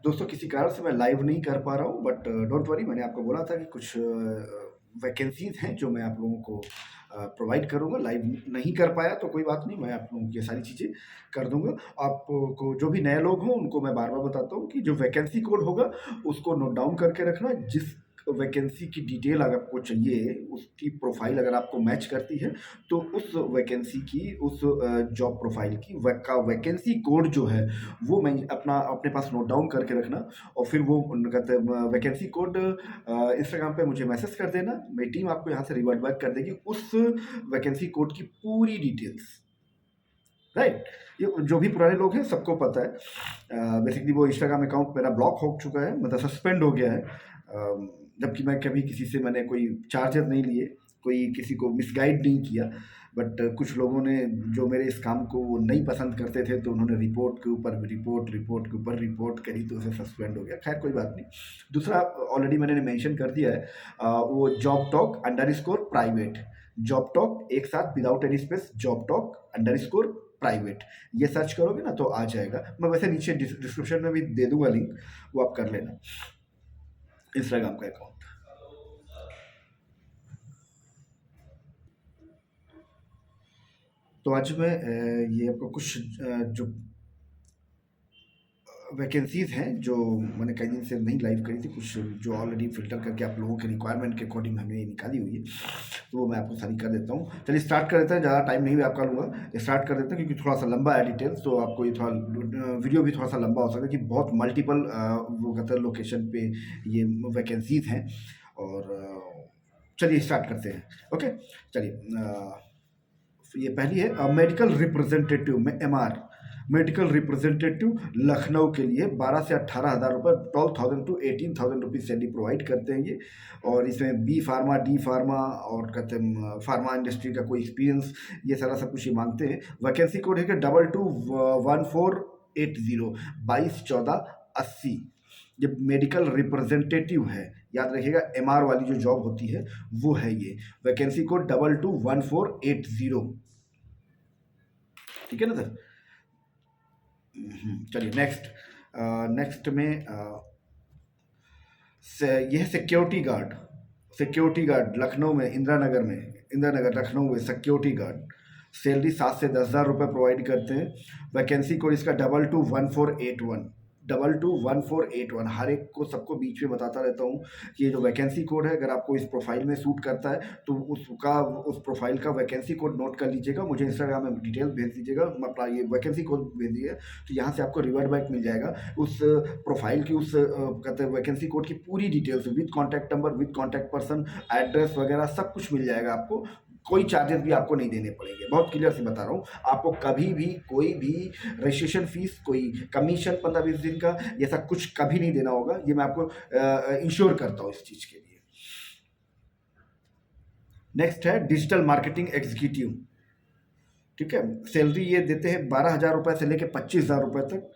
दोस्तों किसी कारण से मैं लाइव नहीं कर पा रहा हूँ, बट डोंट वरी, मैंने आपको बोला था कि कुछ वैकेंसीज़ हैं जो मैं आप लोगों को प्रोवाइड करूँगा। लाइव नहीं कर पाया तो कोई बात नहीं, मैं आप लोगों की ये सारी चीज़ें कर दूँगा। आपको जो भी नए लोग हों उनको मैं बार-बार बताता हूँ कि जो वैकेंसी कोड होगा उसको नोट डाउन करके रखना। जिस वैकेंसी की डिटेल अगर आपको चाहिए, उसकी प्रोफ़ाइल अगर आपको मैच करती है, तो उस वैकेंसी की, उस जॉब प्रोफ़ाइल की वैकेंसी कोड जो है वो मैं अपने पास नोट डाउन करके रखना। और फिर वो कहते हैं वैकेंसी कोड इंस्टाग्राम पे मुझे मैसेज कर देना। मेरी टीम आपको यहाँ से रिवर्ट बैक कर देगी उस वैकेंसी कोड की पूरी डिटेल्स, राइट? ये जो भी पुराने लोग हैं सबको पता है। बेसिकली वो इंस्टाग्राम अकाउंट मेरा ब्लॉक हो चुका है, मतलब सस्पेंड हो गया है। जबकि मैं कभी किसी से मैंने कोई चार्जेस नहीं लिए, कोई किसी को मिसगाइड नहीं किया। बट कुछ लोगों ने जो मेरे इस काम को वो नहीं पसंद करते थे, तो उन्होंने रिपोर्ट के ऊपर रिपोर्ट, रिपोर्ट के ऊपर रिपोर्ट करी, तो उसे सस्पेंड हो गया। खैर कोई बात नहीं। दूसरा ऑलरेडी मैंने मेंशन कर दिया है, वो job talk underscore private, job talk एक साथ without any space, job talk underscore private, ये सर्च करोगे ना तो आ जाएगा। मैं वैसे नीचे डिस्क्रिप्शन में भी दे दूंगा लिंक, वो आप कर लेना, इंस्टाग्राम का अकाउंट। तो आज मैं ये आपको कुछ जो वैकेंसीज़ हैं जो मैंने कई दिन से नहीं लाइव करी थी, कुछ जो ऑलरेडी फ़िल्टर करके आप लोगों के रिक्वायरमेंट के अकॉर्डिंग हमने ये निकाली हुई है, तो वो मैं आपको सारी कर देता हूँ। चलिए स्टार्ट कर देते हैं, ज़्यादा टाइम नहीं मैं आपका लूँगा, स्टार्ट कर देते हैं क्योंकि थोड़ा सा लंबा है डिटेल्स, तो आपको ये थोड़ा वीडियो भी थोड़ा सा लंबा हो सकता है कि बहुत मल्टीपल वो कहते हैं लोकेशन पे ये वैकेंसीज़ हैं। और चलिए स्टार्ट करते हैं। ओके, चलिए ये पहली है मेडिकल रिप्रेजेंटेटिव में MR, मेडिकल रिप्रेजेंटेटिव लखनऊ के लिए 12 से 18 हज़ार रुपये, 12,000 टू 18,000 रुपीज़ सैलरी प्रोवाइड करते हैं ये। और इसमें बी फार्मा, डी फार्मा और कहते हैं फार्मा इंडस्ट्री का कोई एक्सपीरियंस, ये सारा सब कुछ ये मांगते हैं। वैकेंसी कोड है कि 221480, 221480। ये मेडिकल रिप्रेजेंटेटिव है, याद रखिएगा। MR वाली जो जॉब होती है वो है ये। वैकेंसी कोड 221480, ठीक है ना सर? चलिए नेक्स्ट। नेक्स्ट में यह security guard, security guard Lucknow में, इंदिरा नगर में, इंदिरा नगर लखनऊ में सिक्योरिटी गार्ड। सैलरी 7 से 10 हज़ार रुपये प्रोवाइड करते हैं। वैकेंसी कोड इसका 221481, 221481। हर एक को सबको बीच में बताता रहता हूँ कि ये जो वैकेंसी कोड है, अगर आपको इस प्रोफाइल में सूट करता है तो उस प्रोफाइल का वैकेंसी कोड नोट कर लीजिएगा, मुझे इंस्टाग्राम में डिटेल भेज दीजिएगा, अपना ये वैकेंसी कोड भेज दीजिए, तो यहाँ से आपको रिवर्ट बैक मिल जाएगा उस प्रोफाइल की, उस कहते हैं वैकेंसी कोड की पूरी details with contact number, with contact person, address वगैरह सब कुछ मिल जाएगा आपको। कोई चार्जेस भी आपको नहीं देने पड़ेंगे, बहुत क्लियर से बता रहा हूँ। आपको कभी भी कोई भी रजिस्ट्रेशन फीस, कोई कमीशन 15-20 दिन का, ऐसा कुछ कभी नहीं देना होगा। ये मैं आपको इंश्योर करता हूँ इस चीज़ के लिए। नेक्स्ट है डिजिटल मार्केटिंग एग्जीक्यूटिव, ठीक है। सैलरी ये देते हैं 12,000 रुपये से लेकर 25,000 रुपये तक।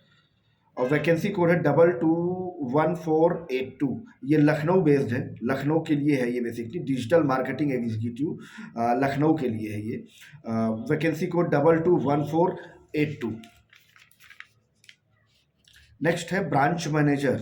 और वैकेंसी कोड है 221482। ये लखनऊ बेस्ड है, लखनऊ के लिए है ये। Basically digital marketing executive Lucknow के लिए है ये। Vacancy code 221482। नेक्स्ट है ब्रांच मैनेजर,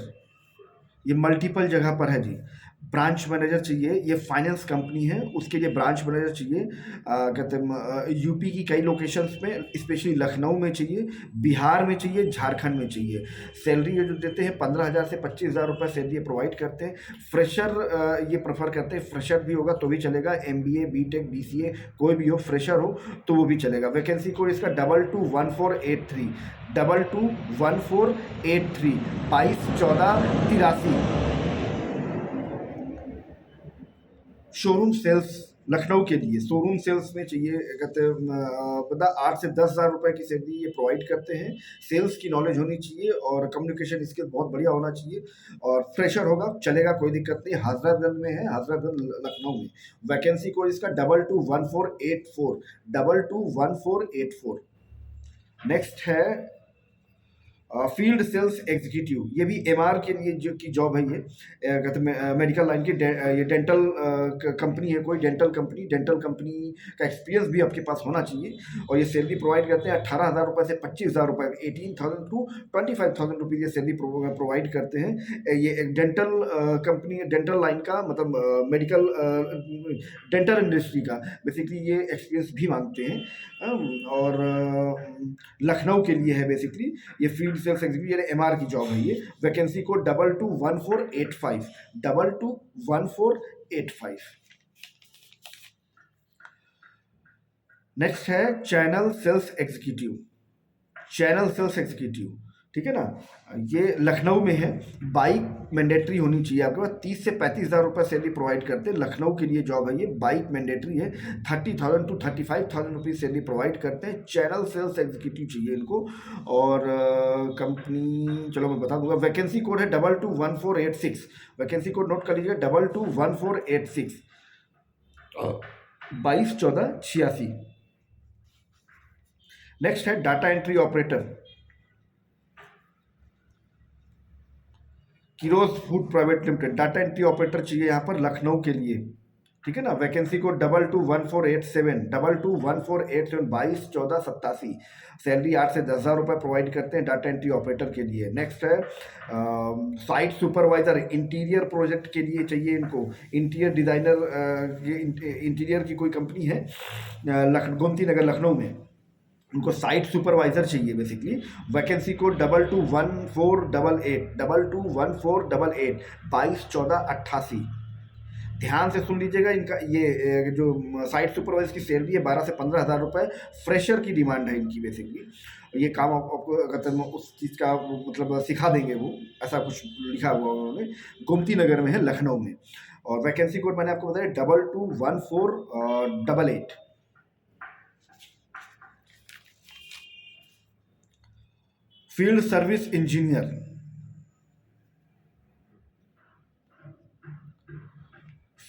ये मल्टीपल जगह पर है जी। ब्रांच मैनेजर चाहिए, ये फाइनेंस कंपनी है, उसके लिए ब्रांच मैनेजर चाहिए। कहते हैं यूपी की कई लोकेशंस में, स्पेशली लखनऊ में चाहिए, बिहार में चाहिए, झारखंड में चाहिए। सैलरी ये जो देते हैं 15,000 से 25,000 रुपये सैलरी प्रोवाइड करते हैं। फ्रेशर ये प्रेफर करते हैं, फ्रेशर भी होगा तो भी चलेगा, MBA, BTech, BCA कोई भी हो, फ्रेशर हो तो वो भी चलेगा। वैकेंसी कोड इसका 221483, 221483, 221483। शोरूम सेल्स लखनऊ के लिए, शोरूम सेल्स में चाहिए, कहते हैं बंदा 8 से 10,000 रुपये की सैलरी ये प्रोवाइड करते हैं। सेल्स की नॉलेज होनी चाहिए और कम्युनिकेशन स्किल बहुत बढ़िया होना चाहिए। और फ्रेशर होगा चलेगा, कोई दिक्कत नहीं। हजरतगंज में है, हजरतगंज लखनऊ में। वैकेंसी कोड इसका 221484, 221484। नेक्स्ट है फील्ड सेल्स एग्जीक्यूटिव, ये भी एमआर के लिए जो की जॉब है, ये कहते हैं मेडिकल लाइन की ये डेंटल कंपनी है, कोई डेंटल कंपनी का एक्सपीरियंस भी आपके पास होना चाहिए। और ये सैलरी प्रोवाइड करते हैं 18,000 रुपये से 25,000 रुपये, 18,000 टू 25,000 रुपीज़ ये सैलरी प्रोवाइड करते हैं। ये एक डेंटल कंपनी, डेंटल लाइन का मतलब मेडिकल डेंटल इंडस्ट्री का बेसिकली ये एक्सपीरियंस भी मांगते हैं। और लखनऊ के लिए है बेसिकली ये फील्ड सेल्स एग्जीक्यूटिव, ये एमआर की जॉब है। ये वैकेंसी कोड 221485, 221485। नेक्स्ट है channel sales executive, channel sales executive, ठीक है ना। ये लखनऊ में है, बाइक मैंडेटरी होनी चाहिए आपके पास। 30 से 35,000 रुपये सैलरी प्रोवाइड करते हैं, लखनऊ के लिए जॉब है ये, बाइक मैंडेटरी है। 30,000 टू 35,000 रुपीज़ सैलरी प्रोवाइड करते हैं, चैनल सेल्स एग्जीक्यूटिव चाहिए इनको। और कंपनी चलो मैं बता दूंगा, वैकेंसी कोड है 221486, वैकेंसी कोड नोट कर लीजिए 221486, 221486। नेक्स्ट है data entry operator, Kiroj food private limited, data entry operator चाहिए यहाँ पर लखनऊ के लिए, ठीक है ना। Vacancy code 221487, 221487, 221487। सैलरी 8 से 10,000 रुपये प्रोवाइड करते हैं डाटा एंट्री ऑपरेटर के लिए। नेक्स्ट है साइट सुपरवाइजर, इंटीरियर प्रोजेक्ट के लिए चाहिए इनको, इंटीरियर डिज़ाइनर, इंटीरियर की कोई कंपनी है गोमती नगर लखनऊ में, उनको साइट सुपरवाइजर चाहिए बेसिकली। Vacancy code 221488, 221488, 221488। ध्यान से सुन लीजिएगा, इनका ये जो साइट सुपरवाइजर की सैलरी है 12 से 15,000 रुपये, फ्रेशर की डिमांड है इनकी बेसिकली। ये काम आपको अगर उस चीज़ का मतलब सिखा देंगे वो, ऐसा कुछ लिखा हुआ उन्होंने, गोमती नगर में है लखनऊ में। और वैकेंसी कोड मैंने आपको बताया 221488। Field service engineer,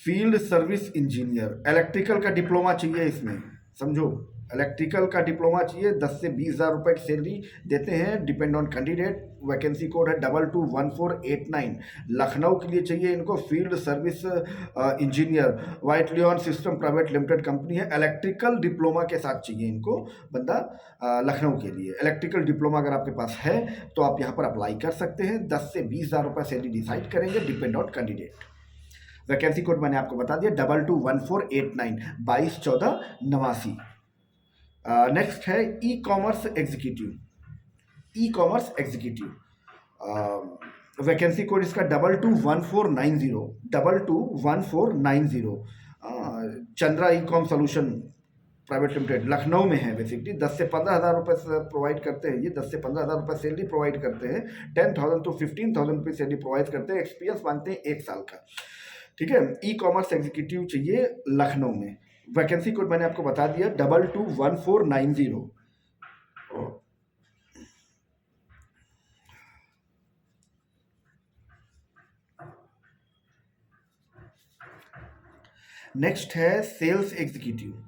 field service engineer, electrical का डिप्लोमा चाहिए इसमें, समझो इलेक्ट्रिकल का डिप्लोमा चाहिए। 10 से 20,000 रुपये की सैलरी देते हैं, depend on candidate. Vacancy code है 221489, लखनऊ के लिए चाहिए इनको। Field service engineer, white Leon system private limited company है, इलेक्ट्रिकल डिप्लोमा के साथ चाहिए इनको बंदा लखनऊ के लिए। इलेक्ट्रिकल डिप्लोमा अगर आपके पास है तो आप यहाँ पर अप्लाई कर सकते हैं। 10 से 20,000 रुपये सैलरी डिसाइड करेंगे, depend on candidate. Vacancy code मैंने आपको बता दिया 221489, 221489। नेक्स्ट है e commerce executive, e commerce executive, vacancy code इसका 221490, 221490। Chandra e com solution private limited Lucknow में है बेसिकली। 10 से 15,000 रुपये प्रोवाइड करते हैं ये, 10 से 15,000 रुपये सैलरी प्रोवाइड करते हैं। 10,000 टू 15,000 रुपये सैलरी प्रोवाइड करते हैं। एक्सपीरियंस मांगते हैं 1 साल का, ठीक है। ई कॉमर्स एग्जीक्यूटिव चाहिए लखनऊ में। वैकेंसी कोड मैंने आपको बता दिया 221490। नेक्स्ट है sales executive,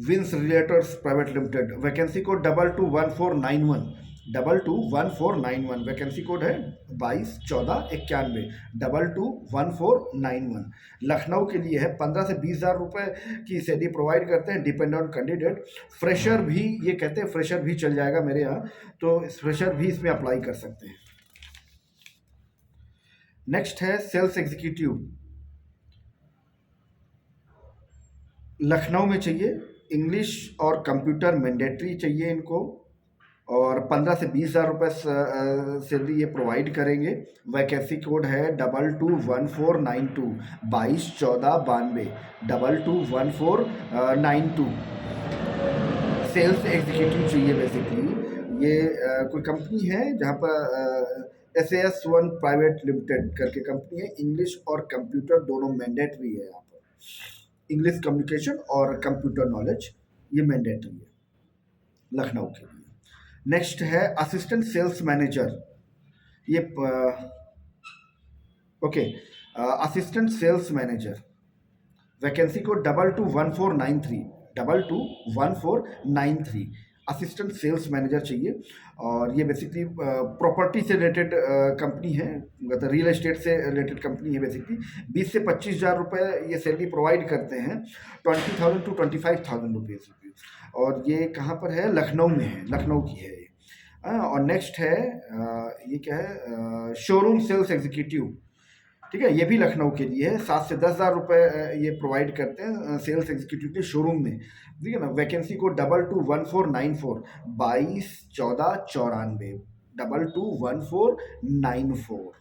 Vince realtors private limited, vacancy code 221491, 221491। Vacancy code है 221491, 221491। लखनऊ के लिए है। 15 से 20,000 रुपये की सैलरी प्रोवाइड करते हैं, डिपेंड ऑन कैंडिडेट। फ्रेशर भी ये कहते हैं, फ्रेशर भी चल जाएगा मेरे यहाँ, तो फ्रेशर भी इसमें अप्लाई कर सकते हैं। नेक्स्ट है सेल्स एग्जीक्यूटिव, लखनऊ में चाहिए, इंग्लिश और कंप्यूटर मैंडेटरी चाहिए इनको। और 15 से 20,000 रुपये सैलरी ये प्रोवाइड करेंगे। वैकेंसी कोड है 221492, 221492, 221492। सेल्स एग्जीक्यूटिव चाहिए बेसिकली। ये कोई कंपनी है जहाँ पर SAS1 प्राइवेट लिमिटेड करके कंपनी है। इंग्लिश और कंप्यूटर दोनों मैंडेटरी है यहाँ पर, इंग्लिश कम्युनिकेशन और कंप्यूटर नॉलेज ये मैंडेटरी है लखनऊ के लिए। नेक्स्ट है असिस्टेंट सेल्स मैनेजर, ये okay, assistant sales manager, vacancy को 221493, 221493। असिस्टेंट सेल्स मैनेजर चाहिए। और ये बेसिकली प्रॉपर्टी से रिलेटेड कंपनी है, मतलब रियल एस्टेट से रिलेटेड कंपनी है बेसिकली। 20 से 25,000 रुपये ये सैलरी प्रोवाइड करते हैं, 20,000 टू 25,000 रुपीज़। और ये कहाँ पर है? लखनऊ में है, लखनऊ की है ये। और नेक्स्ट है ये क्या है? शोरूम सेल्स एग्जीक्यूटिव, ठीक है, ये भी लखनऊ के लिए है। 7 से 10,000 रुपये ये प्रोवाइड करते हैं सेल्स एग्जीक्यूटिव के शोरूम में, ठीक है ना। वैकेंसी को 221494, 221494, 221494।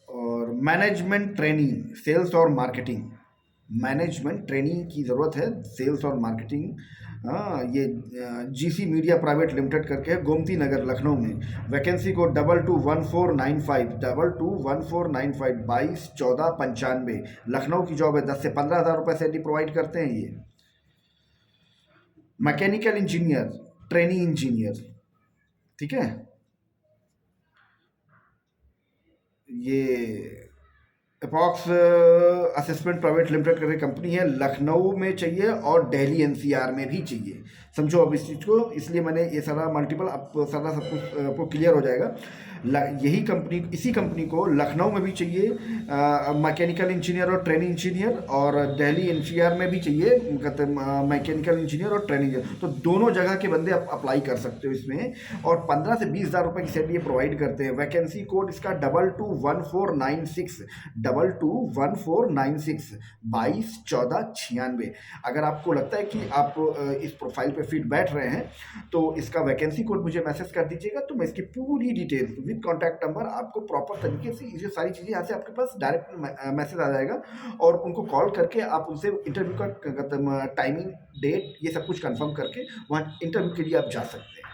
और मैनेजमेंट ट्रेनिंग सेल्स और मार्केटिंग, मैनेजमेंट ट्रेनिंग की ज़रूरत है, सेल्स और मार्केटिंग। हाँ, ये जीसी मीडिया प्राइवेट लिमिटेड करके है, गोमती नगर लखनऊ में। वैकेंसी को 221495, 221495, 221495। लखनऊ की जॉब है, 10 से 15,000 रुपये सैलरी प्रोवाइड करते हैं ये। मैकेनिकल इंजीनियर, ट्रेनिंग इंजीनियर, ठीक है। ये अपॉक्स असेसमेंट प्राइवेट लिमिटेड करके कंपनी है, लखनऊ में चाहिए और दिल्ली एनसीआर में भी चाहिए। समझो अब इस चीज़ को, इसलिए मैंने ये सारा मल्टीपल सारा सब कुछ आपको क्लियर हो जाएगा। यही कंपनी, इसी कंपनी को लखनऊ में भी चाहिए मैकेनिकल इंजीनियर और ट्रेनिंग इंजीनियर, और दिल्ली एनसीआर में भी चाहिए मैकेनिकल इंजीनियर और ट्रेनिंग इंजीनियर। तो दोनों जगह के बंदे आप अप्लाई कर सकते हो इसमें। और 15 से 20,000 रुपये की सैलरी प्रोवाइड करते हैं। वैकेंसी कोड इसका 221496, 221496, 221496। अगर आपको लगता है कि आप इस प्रोफाइल पे फिट बैठ रहे हैं तो इसका वैकेंसी कोड मुझे मैसेज कर दीजिएगा, तो मैं इसकी पूरी डिटेल विद कॉन्टैक्ट नंबर आपको प्रॉपर तरीके से, ये सारी चीज़ें यहाँ से आपके पास डायरेक्ट मैसेज आ जाएगा। और उनको कॉल करके आप उनसे इंटरव्यू का टाइमिंग, डेट, ये सब कुछ कंफर्म करके वहाँ इंटरव्यू के लिए आप जा सकते हैं।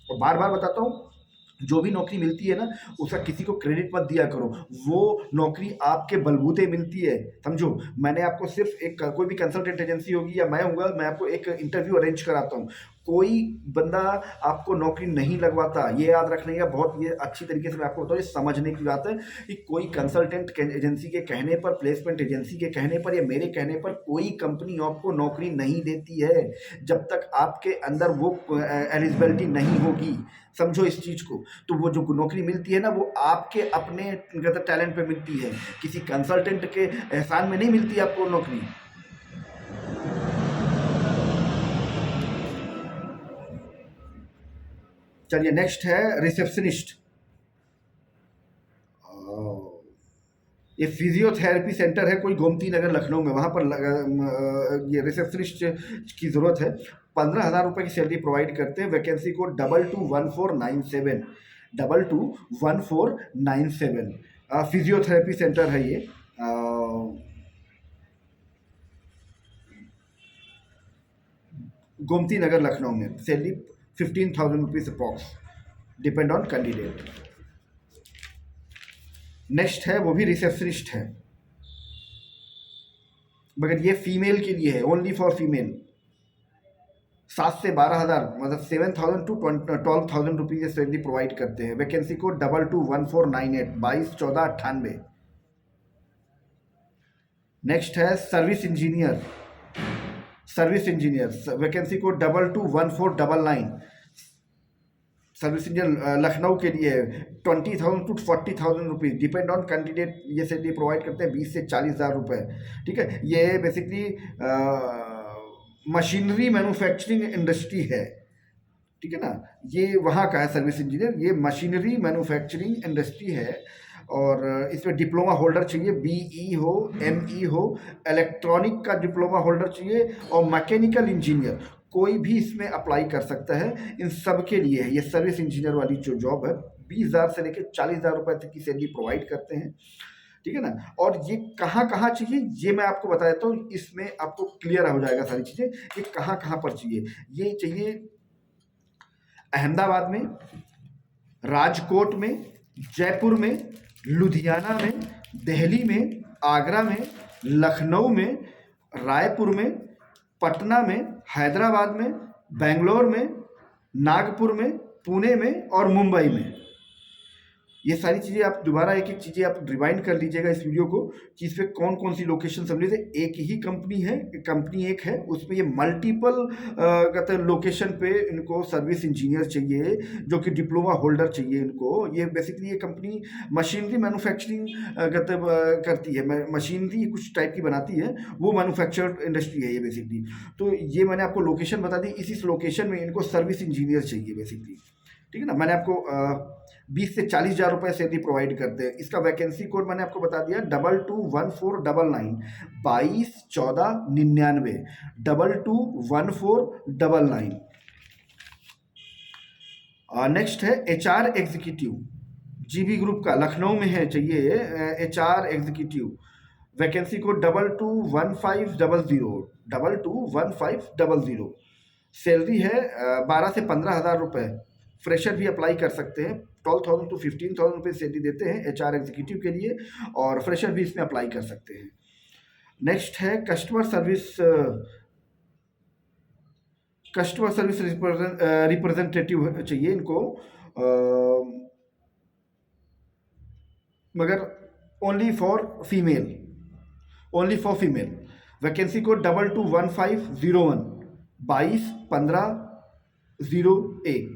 और बार बार बताता हूँ, जो भी नौकरी मिलती है ना, उसका किसी को क्रेडिट मत दिया करो। वो नौकरी आपके बलबूते मिलती है, समझो। मैंने आपको सिर्फ एक, कोई भी कंसल्टेंट एजेंसी होगी या मैं हूँगा, मैं आपको एक इंटरव्यू अरेंज कराता हूँ। कोई बंदा आपको नौकरी नहीं लगवाता, ये याद रखने का, बहुत ये अच्छी तरीके से मैं आपको बताऊँ, ये समझने की बात है कि कोई कंसल्टेंट एजेंसी के कहने पर, प्लेसमेंट एजेंसी के कहने पर या मेरे कहने पर कोई कंपनी आपको नौकरी नहीं देती है जब तक आपके अंदर वो एलिजिबिलिटी नहीं होगी। समझो इस चीज़ को। तो वो जो नौकरी मिलती है ना, वो आपके अपने टैलेंट पे मिलती है, किसी कंसल्टेंट के एहसान में नहीं मिलती आपको नौकरी। चलिए नेक्स्ट है रिसेप्शनिस्ट। ये फिजियोथेरेपी सेंटर है कोई गोमती नगर लखनऊ में, वहाँ पर ये रिसेप्शनिस्ट की ज़रूरत है। 15,000 रुपये की सैलरी प्रोवाइड करते हैं। वैकेंसी को 221497, 221497। फिजियोथेरेपी सेंटर है ये, गोमती नगर लखनऊ में। Salary 15,000 rupees approx, depend on candidate. Next है, वो भी रिसेप्शनिस्ट है, मगर ये फीमेल के लिए है, ओनली फॉर फीमेल। 7 से 12,000, मतलब 7,000 टू 12,000 रुपीज़ सैलरी प्रोवाइड करते हैं। वैकेंसी को 221498, 221498। नेक्स्ट है service engineer, service engineer. Vacancy को 221499, सर्विस इंजीनियर लखनऊ के लिए 20,000 to 40,000 rupees, depend on candidate. ये सैलरी प्रोवाइड करते हैं 20 से 40,000 रुपये, ठीक है। ये बेसिकली मशीनरी मैन्युफैक्चरिंग इंडस्ट्री है, ठीक है ना। ये वहाँ का है सर्विस इंजीनियर, ये मशीनरी मैन्युफैक्चरिंग इंडस्ट्री है। और इसमें डिप्लोमा होल्डर चाहिए, बीई हो, एमई हो, इलेक्ट्रॉनिक का डिप्लोमा होल्डर चाहिए, और मैकेनिकल इंजीनियर कोई भी इसमें अप्लाई कर सकता है। इन सब के लिए है ये सर्विस इंजीनियर वाली जो जॉब है। 20,000 से लेकर 40,000 रुपये तक की सैलरी प्रोवाइड करते हैं, ठीक है ना। और ये कहाँ कहाँ चाहिए ये मैं आपको बता देता हूँ, इसमें आपको क्लियर हो जाएगा सारी चीज़ें, ये कहाँ कहाँ पर चाहिए। ये चाहिए अहमदाबाद में, राजकोट में, जयपुर में, लुधियाना में, दिल्ली में, आगरा में, लखनऊ में, रायपुर में, पटना में, हैदराबाद में, बेंगलोर में, नागपुर में, पुणे में और मुंबई में। ये सारी चीज़ें आप दोबारा एक-एक चीज़ें आप रिवाइंड कर लीजिएगा इस वीडियो को कि इसमें कौन-कौन सी लोकेशन समझे थे। एक ही कंपनी है, कंपनी एक है, उसमें ये मल्टीपल कहते हैं लोकेशन पे इनको सर्विस इंजीनियर चाहिए, जो कि डिप्लोमा होल्डर चाहिए इनको। ये बेसिकली ये कंपनी मशीनरी मैन्युफैक्चरिंग कहते हैं करती है। मशीनरी कुछ टाइप की बनाती है, वो मैन्युफैक्चर्ड इंडस्ट्री है ये बेसिकली। तो ये मैंने आपको लोकेशन बता दी, इस लोकेशन में इनको सर्विस इंजीनियर चाहिए बेसिकली। ठीक है ना? मैंने आपको 20 से 40 हज़ार रुपये सैलरी प्रोवाइड करते हैं। इसका वैकेंसी कोड मैंने आपको बता दिया 221499 221499 221499। नेक्स्ट है HR एग्जीक्यूटिव, जीबी ग्रुप का, लखनऊ में है, चाहिए HR executive. Vacancy code 221500 221500। Salary है 12 से 15 हज़ार रुपये। फ्रेशर भी अप्लाई कर सकते हैं। 12,000 to 15,000 रुपये सैलरी देते हैं HR एग्जीक्यूटिव के लिए, और फ्रेशर भी इसमें अप्लाई कर सकते हैं। नेक्स्ट है कस्टमर सर्विस रिप्रेजेंटेटिव चाहिए इनको, मगर only for female, only for female. Vacancy code 221501 221501।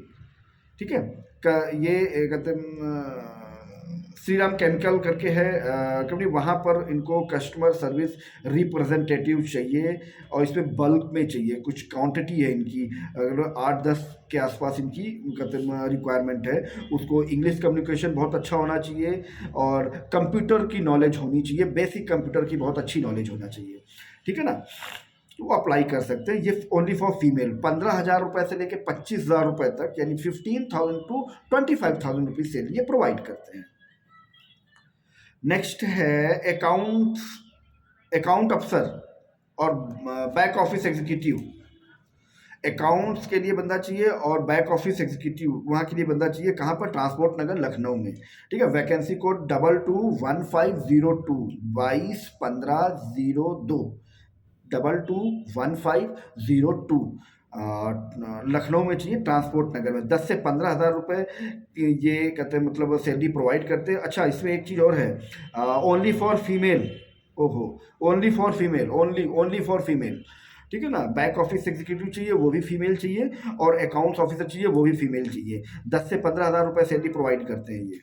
ठीक है। ये कहते हैं श्रीराम केमिकल करके है कंपनी, वहाँ पर इनको कस्टमर सर्विस रिप्रेजेंटेटिव चाहिए, और इसमें बल्क में चाहिए, कुछ क्वांटिटी है इनकी, अगर 8-10 के आसपास इनकी कहते हैं रिक्वायरमेंट है। उसको इंग्लिश कम्युनिकेशन बहुत अच्छा होना चाहिए, और कंप्यूटर की नॉलेज होनी चाहिए, बेसिक कंप्यूटर की बहुत अच्छी नॉलेज होना चाहिए। ठीक है ना? वो अप्लाई कर सकते हैं। ये ओनली फॉर फीमेल। 15,000 रुपये से लेकर 25,000 रुपये तक, यानी 15,000 to 25,000 रुपीज सैलरी ये प्रोवाइड करते हैं। नेक्स्ट है अकाउंट अफसर और बैक ऑफिस एग्जीक्यूटिव। अकाउंट्स के लिए बंदा चाहिए, और बैक ऑफिस एग्जीक्यूटिव वहाँ के लिए बंदा चाहिए। कहाँ पर? ट्रांसपोर्ट नगर, लखनऊ में। ठीक है। Vacancy code 221502 221502 221502। लखनऊ में चाहिए, ट्रांसपोर्ट नगर में। 10 से 15 हज़ार रुपये ये कहते हैं मतलब सैलरी प्रोवाइड करते हैं। अच्छा, इसमें एक चीज़ और है, ओनली फॉर फीमेल। ओहो, only for female, only for female. ठीक है ना? बैक ऑफिस एग्जीक्यूटिव चाहिए, वो भी फीमेल चाहिए, और अकाउंट्स ऑफिसर चाहिए, वो भी फीमेल चाहिए। 10 से 15 हज़ार रुपये सैलरी प्रोवाइड करते हैं ये।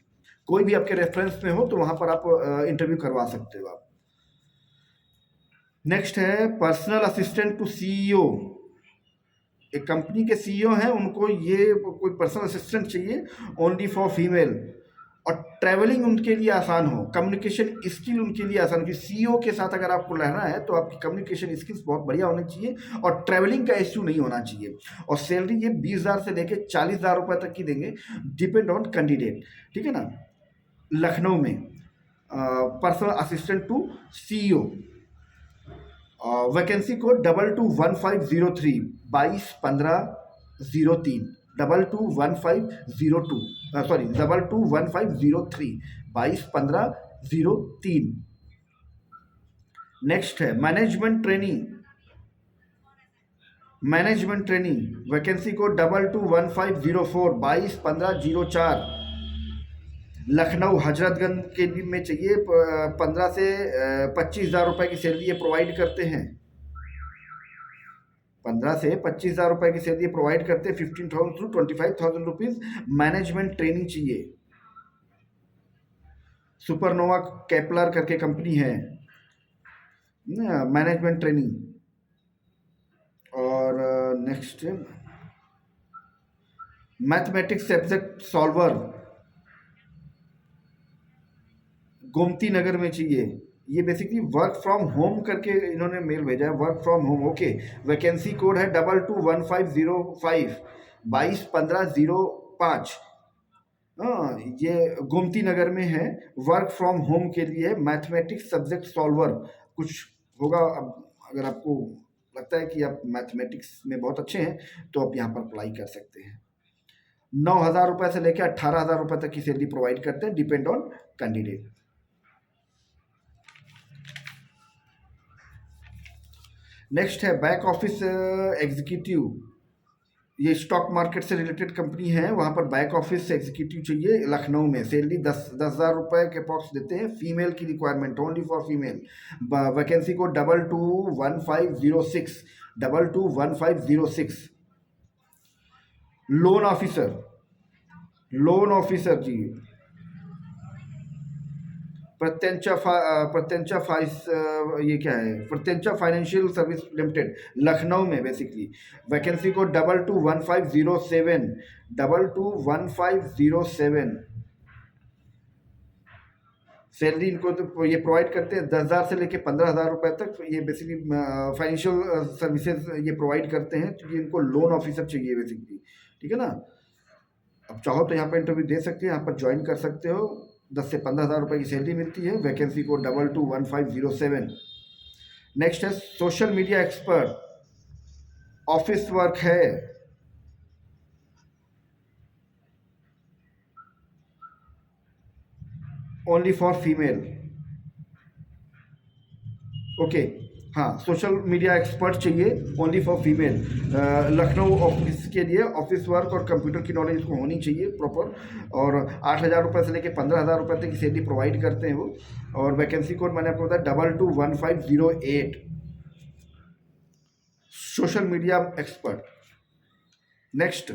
कोई भी आपके रेफरेंस में हो तो वहाँ पर आप इंटरव्यू करवा सकते हो आप। नेक्स्ट है पर्सनल असिस्टेंट टू CEO। एक कंपनी के CEO हैं, उनको ये कोई पर्सनल असिस्टेंट चाहिए, ओनली फॉर फीमेल, और ट्रैवलिंग उनके लिए आसान हो, कम्युनिकेशन स्किल उनके लिए आसान हो। कि CEO के साथ अगर आपको रहना है तो आपकी कम्युनिकेशन स्किल्स बहुत बढ़िया होनी चाहिए, और ट्रैवलिंग का इश्यू नहीं होना चाहिए। और सैलरी ये 20,000 से लेकर 40,000 रुपये तक की देंगे, डिपेंड ऑन कैंडिडेट। ठीक है ना? लखनऊ में personal assistant to CEO। Vacancy code 221503 221503 221502 sorry 221503 221503। Next है management training. Vacancy code 221504 221504। Lucknow Hazratganj के भी में चाहिए। 15 से 25,000 रुपये की सैलरी ये प्रोवाइड करते हैं। 15 से 25,000 रुपये की सैलरी प्रोवाइड करते हैं। 15,000 to 25,000 रुपीज मैनेजमेंट ट्रेनिंग चाहिए। सुपरनोवा कैपलर करके कंपनी है, मैनेजमेंट ट्रेनिंग। और next mathematics subject solver, Gomti Nagar में चाहिए। ये बेसिकली वर्क फ्रॉम होम करके इन्होंने मेल भेजा है, work from home. Okay. Vacancy code है 221505 221505। हाँ, ये गोमती नगर में है, वर्क फ्रॉम होम के लिए मैथमेटिक्स सब्जेक्ट सॉल्वर कुछ होगा। अब अगर आपको लगता है कि आप मैथमेटिक्स में बहुत अच्छे हैं तो आप यहाँ पर अप्लाई कर सकते हैं। 9,000 रुपये से लेकर 18,000 रुपये तक की सैलरी प्रोवाइड करते हैं, डिपेंड ऑन कैंडिडेट। नेक्स्ट है बैक ऑफिस एग्जीक्यूटिव। ये स्टॉक मार्केट से रिलेटेड कंपनी है, वहाँ पर बैक ऑफिस से एग्जीक्यूटिव चाहिए लखनऊ में। सैलरी 10,000 रुपये के अप्रॉक्स देते हैं। फीमेल की requirement, only for female. Vacancy को 221506, 221506। लोन ऑफिसर, लोन ऑफिसर जी, ये क्या है, प्रत्यंचा फाइनेंशियल सर्विस लिमिटेड, लखनऊ में बेसिकली। वैकेंसी को 221507, 221507। सैलरी इनको तो ये प्रोवाइड करते हैं 10,000 से लेके 15,000 रुपये तक। ये बेसिकली फाइनेंशियल सर्विसेज ये प्रोवाइड करते हैं, क्योंकि इनको लोन ऑफिसर चाहिए बेसिकली। ठीक है ना। अब चाहो तो यहाँ पर इंटरव्यू दे सकते हैं, यहाँ पर ज्वाइन कर सकते हो। 10 से 15,000 रुपये की सैलरी मिलती है। वैकेंसी को 221507। नेक्स्ट है social media expert, office work है। Only for female. ओके, हाँ, सोशल मीडिया एक्सपर्ट चाहिए, only for female. Lucknow office के लिए ऑफिस वर्क और कंप्यूटर की नॉलेज इसको होनी चाहिए प्रॉपर। और 8,000 रुपये से लेके 15,000 रुपये तक की सैलरी प्रोवाइड करते हैं वो। और वैकेंसी कोड मैंने आपको बताया 221508, सोशल मीडिया एक्सपर्ट। नेक्स्ट,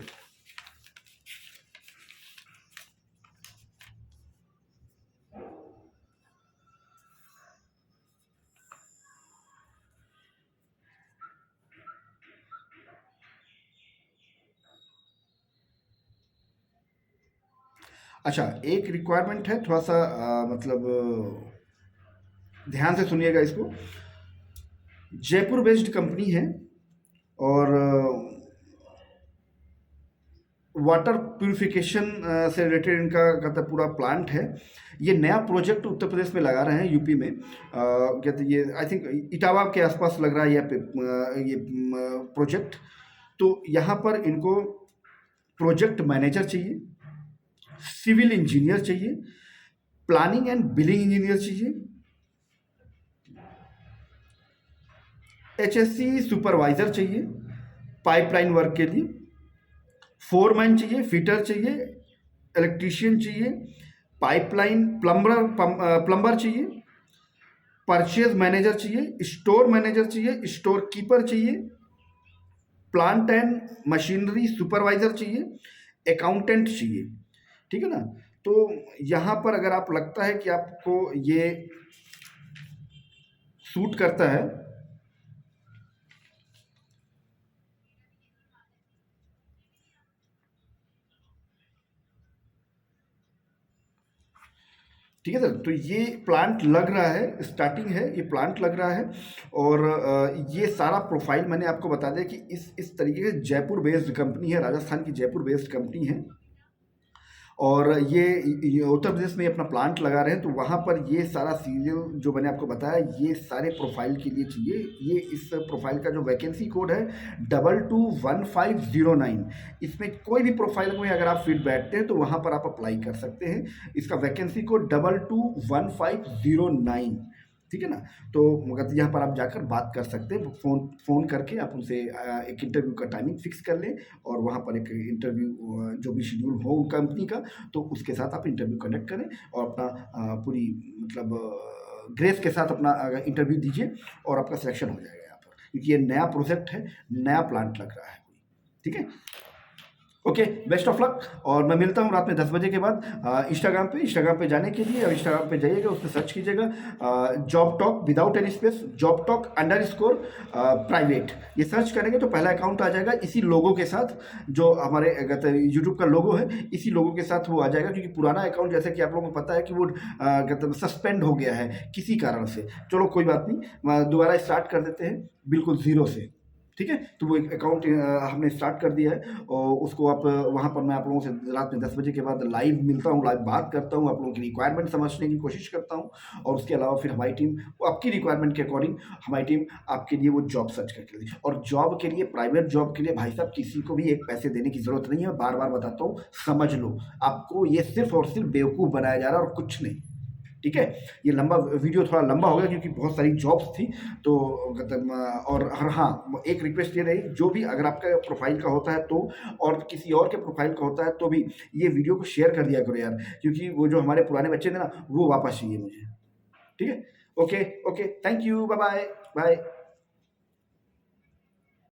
अच्छा, एक रिक्वायरमेंट है, थोड़ा सा मतलब ध्यान से सुनिएगा इसको। जयपुर बेस्ड कंपनी है और वाटर प्यूरिफिकेशन से रिलेटेड इनका कहता पूरा प्लांट है। ये नया प्रोजेक्ट उत्तर प्रदेश में लगा रहे हैं, यूपी में। कहते ये आई थिंक इटावा के आसपास लग रहा है ये प्रोजेक्ट। तो यहाँ पर इनको प्रोजेक्ट मैनेजर चाहिए, सिविल इंजीनियर चाहिए, प्लानिंग एंड बिलिंग इंजीनियर चाहिए, HSC सुपरवाइजर चाहिए पाइपलाइन वर्क के लिए, फोरमैन चाहिए, फिटर चाहिए, इलेक्ट्रीशियन चाहिए, पाइपलाइन प्लम्बर चाहिए, परचेज मैनेजर चाहिए, स्टोर मैनेजर चाहिए, स्टोर कीपर चाहिए, प्लांट एंड मशीनरी सुपरवाइजर चाहिए, अकाउंटेंट चाहिए। ठीक है ना। तो यहाँ पर अगर आप लगता है कि आपको ये सूट करता है, ठीक है सर, तो ये प्लांट लग रहा है, स्टार्टिंग है, ये प्लांट लग रहा है। और ये सारा प्रोफाइल मैंने आपको बता दिया कि इस तरीके से जयपुर बेस्ड कंपनी है, राजस्थान की जयपुर बेस्ड कंपनी है। और ये उत्तर प्रदेश में अपना प्लांट लगा रहे हैं। तो वहाँ पर ये सारा सीरियल जो मैंने आपको बताया, ये सारे प्रोफाइल के लिए चाहिए। ये इस प्रोफाइल का जो वैकेंसी कोड है 221509, इसमें कोई भी प्रोफाइल में अगर आप फिट बैठते हैं तो वहाँ पर आप अप्लाई कर सकते हैं। इसका वैकेंसी कोड 221509। ठीक है ना। तो मगर यहाँ पर आप जाकर बात कर सकते हैं, फ़ोन करके आप उनसे एक इंटरव्यू का टाइमिंग फिक्स कर लें। और वहाँ पर एक इंटरव्यू जो भी शेड्यूल हो कंपनी का, तो उसके साथ आप इंटरव्यू कंडक्ट करें और अपना पूरी मतलब ग्रेस के साथ अपना इंटरव्यू दीजिए और आपका सिलेक्शन हो जाएगा यहाँ पर, क्योंकि ये नया प्रोजेक्ट है, नया प्लांट लग रहा है। ठीक है, ओके, बेस्ट ऑफ लक। और मैं मिलता हूँ रात में 10 बजे के बाद इंस्टाग्राम पे जाने के लिए। और इंस्टाग्राम पे जाइएगा, उस पर सर्च कीजिएगा job talk without any space, job talk _private. ये सर्च करेंगे तो पहला अकाउंट आ जाएगा इसी लोगो के साथ, जो हमारे यूट्यूब का लोगो है, इसी लोगो के साथ वो आ जाएगा। क्योंकि पुराना अकाउंट, जैसे कि आप लोगों को पता है कि वो सस्पेंड हो गया है किसी कारण से। चलो कोई बात नहीं, दोबारा स्टार्ट कर देते हैं बिल्कुल ज़ीरो से। ठीक है, तो वो एक अकाउंट हमने स्टार्ट कर दिया है और उसको आप वहाँ पर मैं आप लोगों से रात में 10 बजे के बाद लाइव मिलता हूँ, लाइव बात करता हूँ, आप लोगों की रिक्वायरमेंट समझने की कोशिश करता हूँ। और उसके अलावा फिर हमारी टीम वो आपकी रिक्वायरमेंट के अकॉर्डिंग, हमारी टीम आपके लिए वो जॉब सर्च करके देती है। और जॉब के लिए, प्राइवेट जॉब के लिए भाई साहब किसी को भी एक पैसे देने की ज़रूरत नहीं है। बार बार बताता हूँ, समझ लो, आपको ये सिर्फ और सिर्फ बेवकूफ़ बनाया जा रहा है और कुछ नहीं। ठीक है? ये लंबा वीडियो थोड़ा लंबा हो गया क्योंकि बहुत सारी जॉब्स थी, तो मतलब और हाँ, एक रिक्वेस्ट ये रही, जो भी अगर आपका प्रोफ़ाइल का होता है तो, और किसी और के प्रोफ़ाइल का होता है तो भी ये वीडियो को शेयर कर दिया करो यार, क्योंकि वो जो हमारे पुराने बच्चे थे ना, वो वापस चाहिए मुझे। ठीक है? Okay, okay, thank you, bye bye, bye.